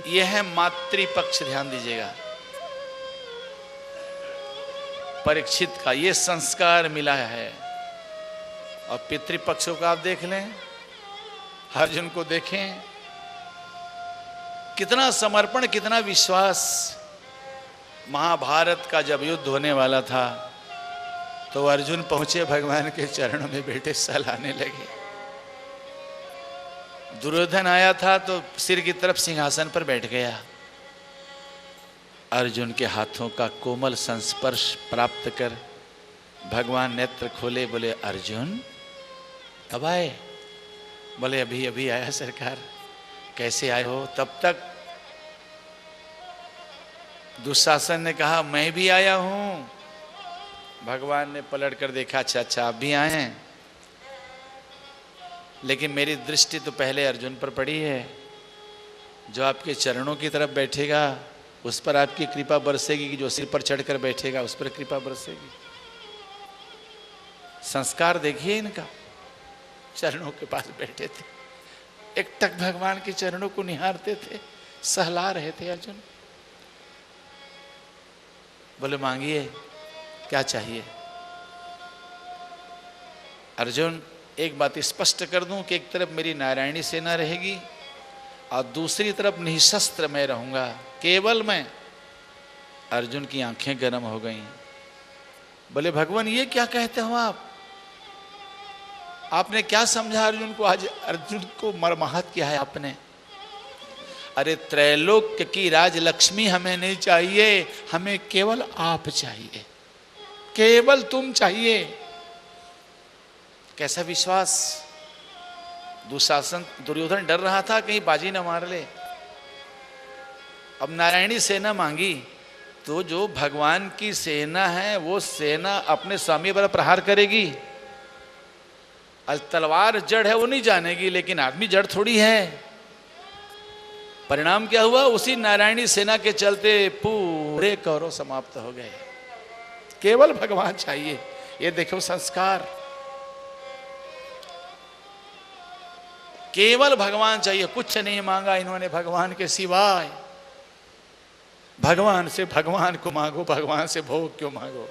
यह है मातृपक्ष, ध्यान दीजिएगा, परीक्षित का ये संस्कार मिला है। और पितृपक्षों का आप देख लें, अर्जुन को देखें, कितना समर्पण, कितना विश्वास। महाभारत का जब युद्ध होने वाला था तो अर्जुन पहुंचे भगवान के चरणों में, बेटे सहलाने लगे। दुर्योधन आया था तो सिर की तरफ सिंहासन पर बैठ गया। अर्जुन के हाथों का कोमल संस्पर्श प्राप्त कर भगवान नेत्र खोले, बोले अर्जुन कब आए? बोले अभी अभी आया सरकार। कैसे आए हो? तब तक दुशासन ने कहा मैं भी आया हूं। भगवान ने पलट कर देखा, अच्छा अच्छा आप भी आए हैं, लेकिन मेरी दृष्टि तो पहले अर्जुन पर पड़ी है। जो आपके चरणों की तरफ बैठेगा उस पर आपकी कृपा बरसेगी, कि जो सिर पर चढ़कर बैठेगा उस पर कृपा बरसेगी। संस्कार देखिए इनका, चरणों के पास बैठे थे, एकटक भगवान के चरणों को निहारते थे, सहला रहे थे अर्जुन। बोले मांगिए क्या चाहिए? अर्जुन एक बात स्पष्ट कर दूं कि एक तरफ मेरी नारायणी सेना रहेगी और दूसरी तरफ निशस्त्र मैं रहूंगा, केवल मैं। अर्जुन की आंखें गर्म हो गईं। बोले भगवान ये क्या कहते हो आप? आपने क्या समझा अर्जुन को? आज अर्जुन को मर्माहत किया है आपने। अरे त्रैलोक्य की राजलक्ष्मी हमें नहीं चाहिए, हमें केवल आप चाहिए, केवल तुम चाहिए। कैसा विश्वास। दुशासन दुर्योधन डर रहा था कहीं बाजी न मार ले। अब नारायणी सेना मांगी तो जो भगवान की सेना है वो सेना अपने स्वामी पर प्रहार करेगी। तलवार जड़ है वो नहीं जानेगी, लेकिन आदमी जड़ थोड़ी है। परिणाम क्या हुआ, उसी नारायणी सेना के चलते पूरे कौरव समाप्त हो गए। केवल भगवान चाहिए। ये देखो संस्कार, केवल भगवान चाहिए, कुछ नहीं मांगा इन्होंने भगवान के सिवाय। भगवान से भगवान को मांगो, भगवान से भोग क्यों मांगो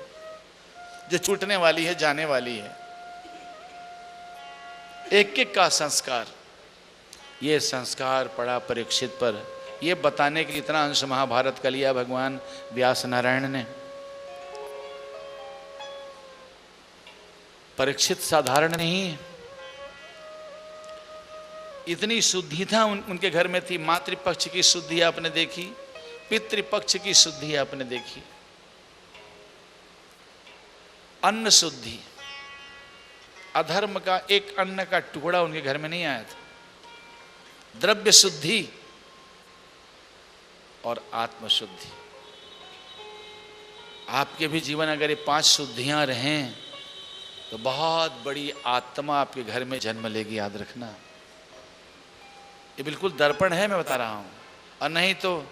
जो छूटने वाली है, जाने वाली है। एक एक का संस्कार, ये संस्कार पड़ा परीक्षित पर। ये बताने के लिए इतना अंश महाभारत का लिया भगवान व्यास नारायण ने। परीक्षित साधारण नहीं, इतनी शुद्धिता उनके घर में थी। मातृपक्ष की शुद्धि आपने देखी, पितृपक्ष की शुद्धि आपने देखी, अन्न शुद्धि, अधर्म का एक अन्न का टुकड़ा उनके घर में नहीं आया था। द्रव्य शुद्धि और आत्म शुद्धि। आपके भी जीवन अगर ये 5 शुद्धियां रहें तो बहुत बड़ी आत्मा आपके घर में जन्म लेगी, याद रखना। ये बिल्कुल दर्पण है, मैं बता रहा हूं। और नहीं तो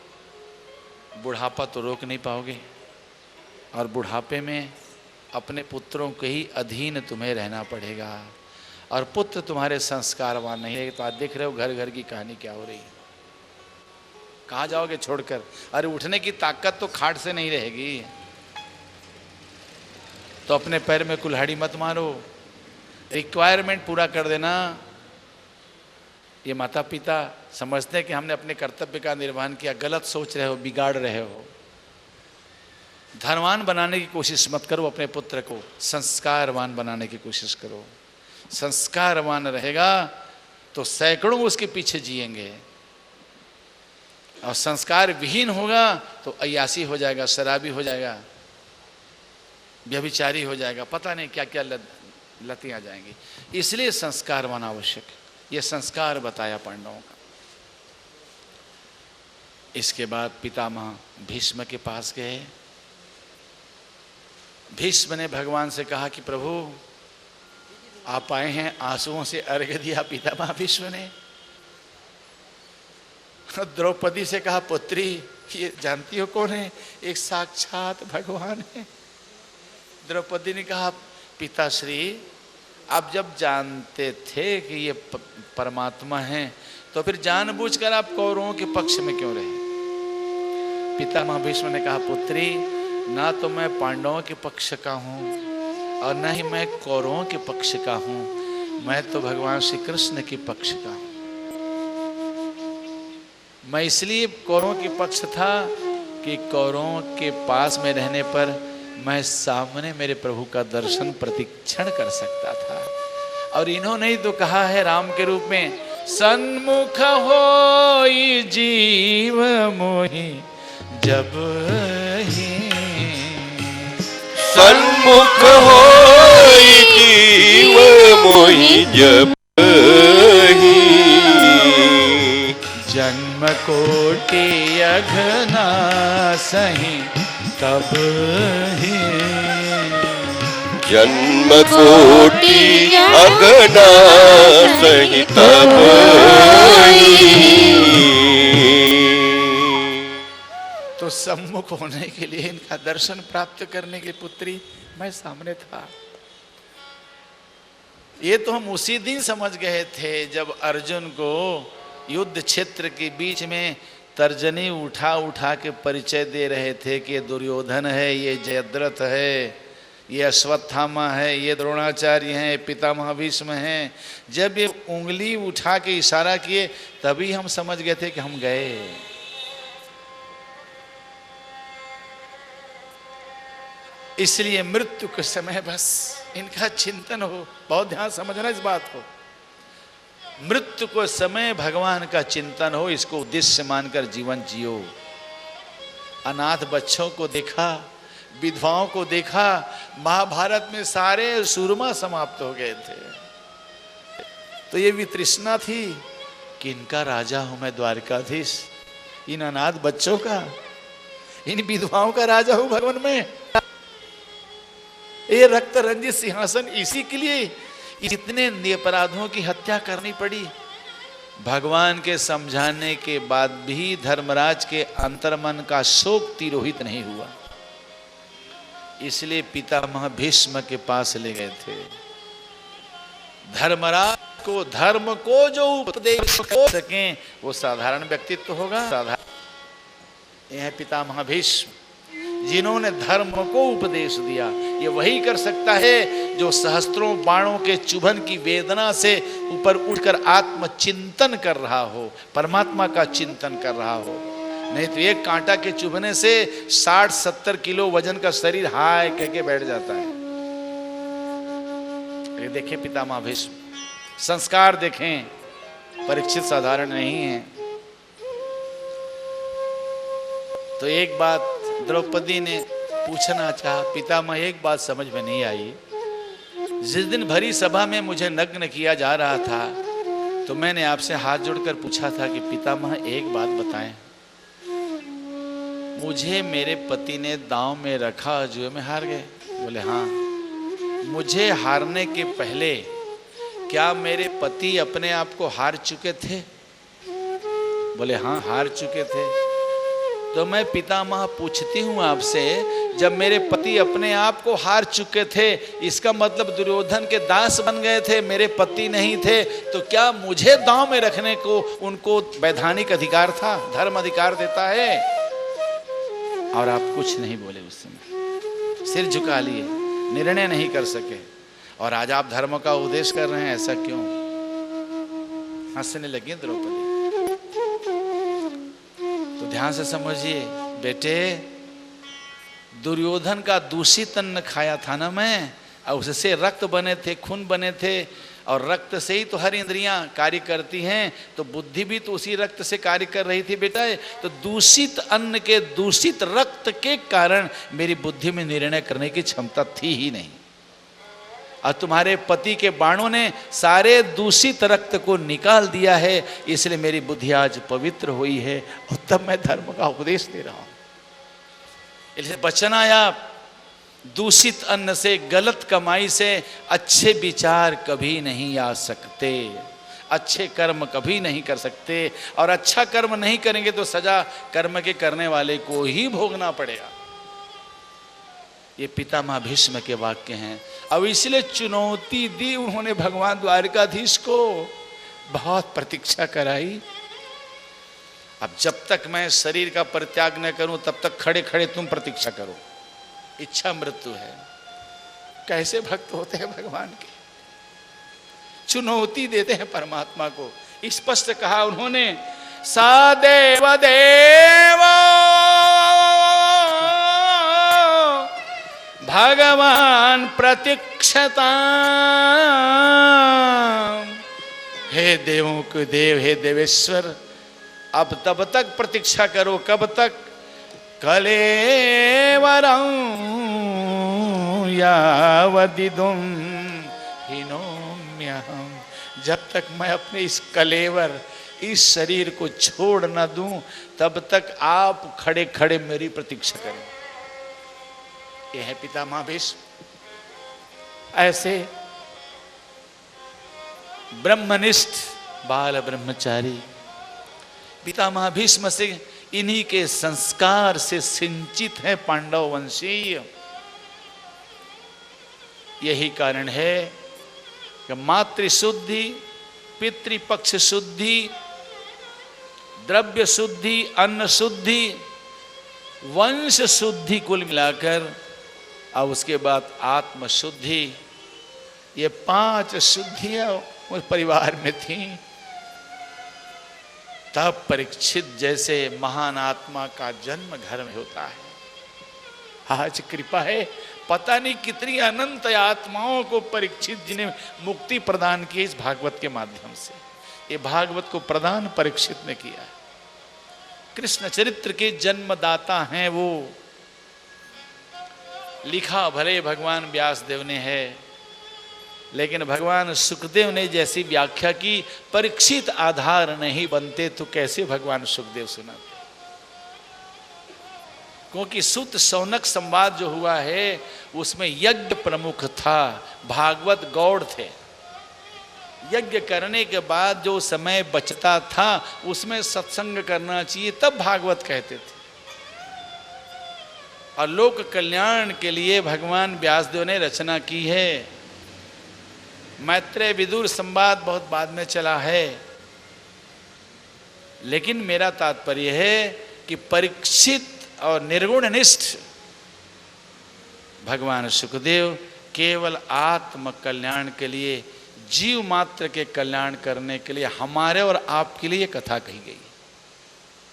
बुढ़ापा तो रोक नहीं पाओगे, और बुढ़ापे में अपने पुत्रों के ही अधीन तुम्हें रहना पड़ेगा, और पुत्र तुम्हारे संस्कारवान नहीं है। तो आज देख रहे हो घर घर की कहानी क्या हो रही है। कहाँ जाओगे छोड़कर? अरे उठने की ताकत तो खाट से नहीं रहेगी, तो अपने पैर में कुल्हाड़ी मत मारो, रिक्वायरमेंट पूरा कर देना। ये माता पिता समझते हैं कि हमने अपने कर्तव्य का निर्वहन किया, गलत सोच रहे हो, बिगाड़ रहे हो। धनवान बनाने की कोशिश मत करो, अपने पुत्र को संस्कारवान बनाने की कोशिश करो। संस्कारवान रहेगा तो सैकड़ों उसके पीछे जिएंगे, और संस्कार विहीन होगा तो अय्यासी हो जाएगा, शराबी हो जाएगा, व्यभिचारी हो जाएगा, पता नहीं क्या क्या लतें आ जाएंगी। इसलिए संस्कारवान आवश्यक है। यह संस्कार बताया पांडवों का। इसके बाद पितामह भीष्म के पास गए। भीष्म ने भगवान से कहा कि प्रभु आप आए हैं, आंसुओं से अर्घ्य दिया पितामह भीष्म ने। द्रौपदी से कहा पुत्री ये जानती हो कौन है? एक साक्षात भगवान है। द्रौपदी ने कहा पिताश्री आप जब जानते थे कि ये परमात्मा है तो फिर जानबूझकर आप कौरवों के पक्ष में क्यों रहे? पितामह भीष्म ने कहा पुत्री ना तो मैं पांडवों के पक्ष का हूँ और न ही मैं कौरवों के पक्ष का हूँ, मैं तो भगवान श्री कृष्ण के पक्ष का हूँ। मैं इसलिए कौरवों के पक्ष था कि कौरवों के पास में रहने पर मैं सामने मेरे प्रभु का दर्शन प्रतिक्षण कर सकता था। और इन्होंने ही तो कहा है राम के रूप में, सन्मुख होई जीव मोहि जब ही, सन्मुख होई जीव मोहि जब ही, जन्म कोटि अघना सही तब ही, जन्म कोटि अगना सही तब ही। तो सम्मुख होने के लिए, इनका दर्शन प्राप्त करने के लिए पुत्री मैं सामने था। ये तो हम उसी दिन समझ गए थे जब अर्जुन को युद्ध क्षेत्र के बीच में तर्जनी उठा उठा के परिचय दे रहे थे कि ये दुर्योधन है, ये जयद्रथ है, ये अश्वत्थामा है, ये द्रोणाचार्य हैं, पितामह भीष्म हैं। जब ये उंगली उठा के इशारा किए तभी हम समझ गए थे कि हम गए। इसलिए मृत्यु के समय बस इनका चिंतन हो। बहुत ध्यान समझना इस बात को। मृत्यु को समय भगवान का चिंतन हो, इसको उद्देश्य मानकर जीवन जियो। अनाथ बच्चों को देखा, विधवाओं को देखा। महाभारत में सारे सूरमा समाप्त हो गए थे। तो ये वितृष्णा थी कि इनका राजा हूं मैं द्वारकाधीश, इन अनाथ बच्चों का, इन विधवाओं का राजा हूं भगवान में। ये रक्त रंजित सिंहासन इसी के लिए इतने निरपराधों की हत्या करनी पड़ी। भगवान के समझाने के बाद भी धर्मराज के अंतर्मन का शोक तिरोहित नहीं हुआ, इसलिए पितामह भीष्म के पास ले गए थे। धर्मराज को धर्म को जो उपदेश हो सके वो साधारण व्यक्तित्व होगा। साधारण यह है पितामह भीष्म, जिन्होंने धर्म को उपदेश दिया। ये वही कर सकता है जो सहस्त्रों बाणों के चुभन की वेदना से ऊपर उठकर आत्मचिंतन कर रहा हो, परमात्मा का चिंतन कर रहा हो। नहीं तो एक कांटा के चुभने से 60-70 किलो वजन का शरीर हाय कह के बैठ जाता है। ये देखें पितामह भीष्म, संस्कार देखें, परीक्षित साधारण नहीं है। तो एक बात द्रौपदी ने पूछना चाहा, पितामह एक बात समझ में नहीं आई, जिस दिन भरी सभा में मुझे नग्न किया जा रहा था तो मैंने आपसे हाथ जोड़कर पूछा था कि पितामह एक बात बताएं, मुझे मेरे पति ने दांव में रखा, जुए में हार गए। बोले हाँ। मुझे हारने के पहले क्या मेरे पति अपने आप को हार चुके थे? बोले हाँ, हार चुके थे। तो मैं पितामह पूछती हूँ आपसे, जब मेरे पति अपने आप को हार चुके थे, इसका मतलब दुर्योधन के दास बन गए थे, मेरे पति नहीं थे, तो क्या मुझे दांव में रखने को उनको वैधानिक अधिकार था? धर्म अधिकार देता है। और आप कुछ नहीं बोले उस समय, सिर झुका लिए, निर्णय नहीं कर सके। और आज आप धर्म का उपदेश कर रहे हैं, ऐसा क्यों? हंसने लगी द्रौपदी। तो ध्यान से समझिए बेटे, दुर्योधन का दूषित अन्न खाया था ना मैं, और उससे रक्त बने थे, खून बने थे, और रक्त से ही तो हर इंद्रियां कार्य करती हैं, तो बुद्धि भी तो उसी रक्त से कार्य कर रही थी बेटा। तो दूषित अन्न के, दूषित रक्त के कारण मेरी बुद्धि में निर्णय करने की क्षमता थी ही नहीं। और तुम्हारे पति के बाणों ने सारे दूषित रक्त को निकाल दिया है, इसलिए मेरी बुद्धि आज पवित्र हुई है, और तब मैं धर्म का उपदेश दे रहा हूं। इसलिए बचन आया, दूषित अन्न से, गलत कमाई से अच्छे विचार कभी नहीं आ सकते, अच्छे कर्म कभी नहीं कर सकते, और अच्छा कर्म नहीं करेंगे तो सजा कर्म के करने वाले को ही भोगना पड़ेगा। ये पितामह भीष्म के वाक्य हैं। अब इसलिए चुनौती दी उन्होंने भगवान द्वारकाधीश को, बहुत प्रतीक्षा कराई। अब जब तक मैं शरीर का परित्याग न करूं तब तक खड़े खड़े तुम प्रतीक्षा करो, इच्छा मृत्यु है। कैसे भक्त होते हैं भगवान के, चुनौती देते हैं परमात्मा को। स्पष्ट कहा उन्होंने, सदेव देव भगवान प्रतीक्षता। हे देवों के देव, हे देवेश्वर, अब तब तक प्रतीक्षा करो, कब तक? कलेवरं यावदिदुम हिनोम्यहम्, जब तक मैं अपने इस कलेवर, इस शरीर को छोड़ न दूं, तब तक आप खड़े खड़े मेरी प्रतीक्षा करें। यह है पितामह भीष्म। ऐसे ब्रह्मनिष्ठ बाल ब्रह्मचारी पितामह भीष्म से, इन्हीं के संस्कार से सिंचित है पांडव वंशीय। यही कारण है कि मातृ शुद्धि, पितृपक्ष शुद्धि, द्रव्य शुद्धि, अन्न शुद्धि, वंश शुद्धि कुल मिलाकर, और उसके बाद आत्म शुद्धि, ये 5 शुद्धियां उस परिवार में थी। तब परीक्षित जैसे महान आत्मा का जन्म घर में होता है। आज कृपा है, पता नहीं कितनी अनंत आत्माओं को परीक्षित जिन्हें मुक्ति प्रदान की इस भागवत के माध्यम से। ये भागवत को प्रदान परीक्षित ने किया है। कृष्ण चरित्र के जन्मदाता हैं वो। लिखा भले भगवान व्यास देव ने है, लेकिन भगवान सुखदेव ने जैसी व्याख्या की, परीक्षित आधार नहीं बनते तो कैसे भगवान सुखदेव सुनाते? क्योंकि सुत शौनक संवाद जो हुआ है उसमें यज्ञ प्रमुख था, भागवत गौड़ थे। यज्ञ करने के बाद जो समय बचता था उसमें सत्संग करना चाहिए, तब भागवत कहते थे। और लोक कल्याण के लिए भगवान व्यासदेव ने रचना की है। मैत्रेय विदुर संवाद बहुत बाद में चला है, लेकिन मेरा तात्पर्य है कि परीक्षित और निर्गुण निष्ठ भगवान सुखदेव केवल आत्म कल्याण के लिए, जीव मात्र के कल्याण करने के लिए हमारे और आपके लिए कथा कही गई।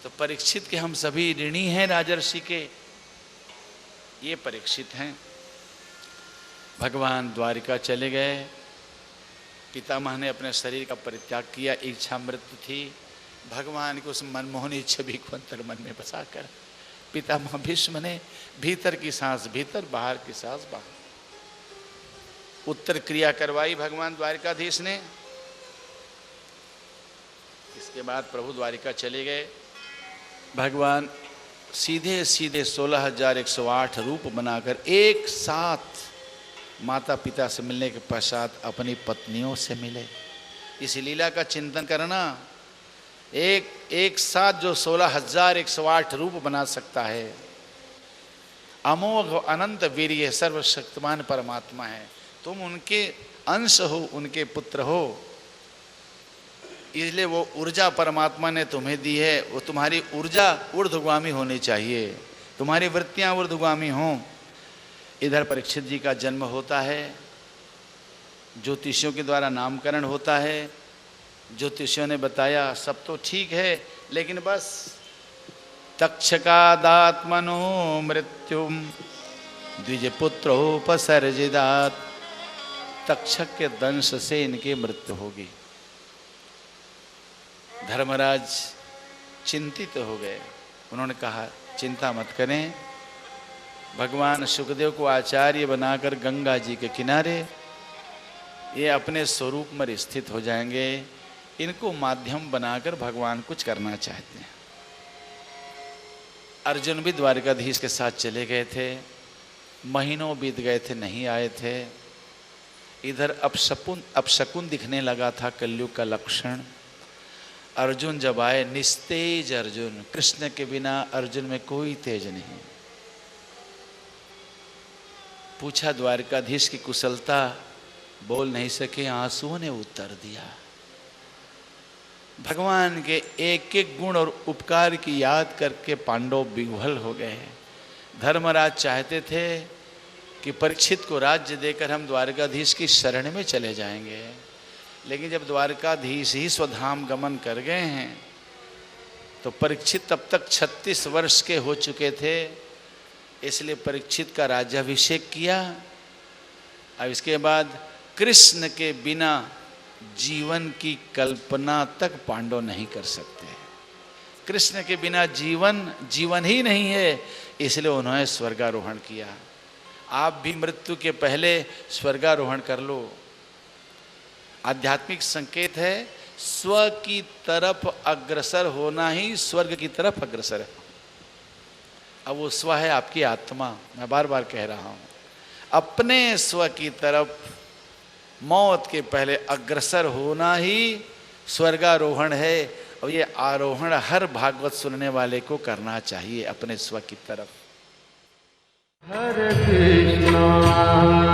तो परीक्षित के हम सभी ऋणी हैं राजर्षि के, ये परीक्षित हैं। भगवान द्वारिका चले गए, पितामह ने अपने शरीर का परित्याग किया, इच्छा मृत्यु थी। भगवान की उस मनमोहनी छवि को अंतर मन में बसाकर पितामह भीष्म ने भीतर की सांस भीतर, बाहर की सांस बाहर, उत्तर क्रिया करवाई भगवान द्वारिकाधीश ने। इसके बाद प्रभु द्वारिका चले गए। भगवान सीधे सीधे 16,108 रूप बनाकर एक साथ माता पिता से मिलने के पश्चात अपनी पत्नियों से मिले। इस लीला का चिंतन करना, एक साथ जो 16,108 रूप बना सकता है, अमोघ अनंत वीर्य सर्वशक्तिमान परमात्मा है। तुम उनके अंश हो, उनके पुत्र हो, इसलिए वो ऊर्जा परमात्मा ने तुम्हें दी है। वो तुम्हारी ऊर्जा ऊर्ध्वगामी होनी चाहिए, तुम्हारी वृत्तियां ऊर्ध्वगामी हों। इधर परीक्षित जी का जन्म होता है, ज्योतिषियों के द्वारा नामकरण होता है। ज्योतिषियों ने बताया सब तो ठीक है, लेकिन बस तक्षकादात्मनो मृत्युम द्विजपुत्रोपसर्जिदात्, तक्षक के दंश से इनकी मृत्यु होगी। धर्मराज चिंतित हो गए। उन्होंने कहा चिंता मत करें, भगवान सुखदेव को आचार्य बनाकर गंगा जी के किनारे ये अपने स्वरूप में स्थित हो जाएंगे। इनको माध्यम बनाकर भगवान कुछ करना चाहते हैं। अर्जुन भी द्वारिकाधीश के साथ चले गए थे, महीनों बीत गए थे, नहीं आए थे। इधर अपशकुन दिखने लगा था, कलयुग का लक्षण। अर्जुन जब आए, निस्तेज अर्जुन, कृष्ण के बिना अर्जुन में कोई तेज नहीं। पूछा द्वारिकाधीश की कुशलता, बोल नहीं सके, आंसुओं ने उत्तर दिया। भगवान के एक एक गुण और उपकार की याद करके पांडव विह्वल हो गए। धर्मराज चाहते थे कि परीक्षित को राज्य देकर हम द्वारकाधीश की शरण में चले जाएंगे, लेकिन जब द्वारकाधीश ही स्वधाम गमन कर गए हैं तो परीक्षित तब तक 36 वर्ष के हो चुके थे। इसलिए परीक्षित का राज्याभिषेक किया। अब इसके बाद कृष्ण के बिना जीवन की कल्पना तक पांडव नहीं कर सकते। कृष्ण के बिना जीवन ही नहीं है, इसलिए उन्होंने स्वर्गारोहण किया। आप भी मृत्यु के पहले स्वर्गारोहण कर लो। आध्यात्मिक संकेत है, स्व की तरफ अग्रसर होना ही स्वर्ग की तरफ अग्रसर है। अब वो स्व है आपकी आत्मा, मैं बार बार कह रहा हूं, अपने स्व की तरफ मौत के पहले अग्रसर होना ही स्वर्गारोहण है। और ये आरोहण हर भागवत सुनने वाले को करना चाहिए अपने स्व की तरफ। हरे कृष्णा